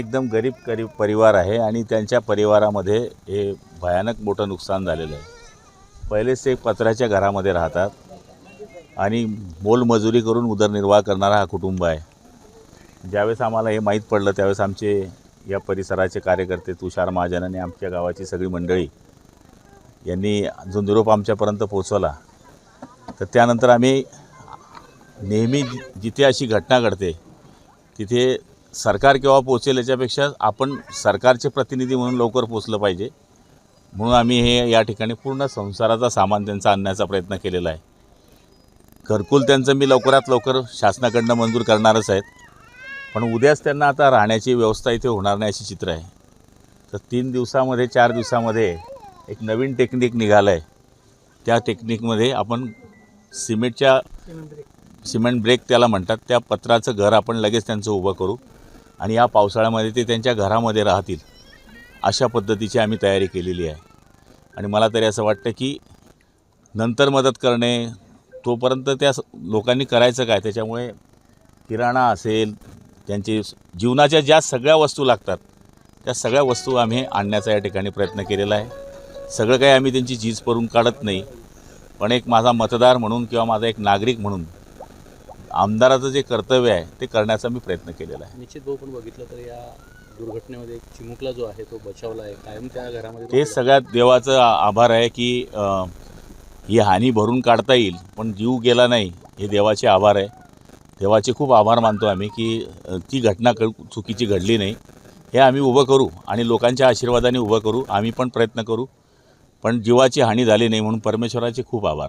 एकदम गरीब परिवार आहे आणि त्यांच्या परिवारामध्ये हे भयानक मोठं नुकसान झालेलं आहे। पहिलेच ते पत्र्याच्या घरामध्ये राहतात आणि मोलमजुरी करून उदरनिर्वाह करणारा हा कुटुंब आहे। ज्यावेळेस आम्हाला हे माहीत पडलं त्यावेळेस आमचे या परिसराचे कार्यकर्ते तुषार महाजन आणि आमच्या गावाची सगळी मंडळी यांनी जो निरोप आमच्यापर्यंत पोहोचवला, तर त्यानंतर आम्ही नेहमी जिथे अशी घटना घडते तिथे सरकार केव्हा पोहोचेल याच्यापेक्षा आपण सरकारचे प्रतिनिधी म्हणून लवकर पोहोचलं पाहिजे, म्हणून आम्ही हे या ठिकाणी पूर्ण संसाराचा सामान त्यांचा आणण्याचा प्रयत्न केलेला आहे। घरकुल त्यांचं मी लवकरात लवकर शासनाकडनं मंजूर करणारच आहेत, पण उद्याच त्यांना आता राहण्याची व्यवस्था इथे होणार नाही अशी चित्र आहे। तर 3 दिवसामध्ये 4 दिवसामध्ये एक नवीन टेक्निक निघालं आहे। त्या टेक्निकमध्ये आपण सिमेंट ब्रेक त्याला म्हणतात, त्या पत्राचं घर आपण लगेच त्यांचं उभं करू आणि या पावसाळ्यामध्ये ते त्यांच्या घरामध्ये राहतील अशा पद्धतीची आम्ही तयारी केलेली आहे। आणि मला तरी असं वाटतं की नंतर मदत करणे, तोपर्यंत त्या लोकांनी करायचं काय? त्याच्यामुळे किराणा असेल, त्यांची जीवनाच्या ज्या सगळ्या वस्तू लागतात त्या सगळ्या वस्तू आम्ही आणण्याचा या ठिकाणी प्रयत्न केलेला आहे। सगळं काही आम्ही त्यांची झीज करून काढत नाही, पण एक माझा मतदार म्हणून किंवा माझा एक नागरिक म्हणून आमदाराचं जे कर्तव्य आहे ते करण्याचा मी प्रयत्न केलेला आहे। निश्चित भाऊ, पण बघितलं तर या दुर्घटनेमध्ये एक चिमुकला जो आहे तो बचावला आहे, कायम त्या घरामध्ये ते सगळ्यात देवाचं आभार आहे की ही हानी भरून काढता येईल, पण जीव गेला नाही हे देवाचे आभार आहे। देवाचे खूप आभार मानतो आम्ही की ती घटना चुकीची घडली नाही, हे आम्ही उभं करू आणि लोकांच्या आशीर्वादाने उभं करू, आम्ही पण प्रयत्न करू, पण जीवाची हानी झाली नाही म्हणून परमेश्वराचे खूप आभार।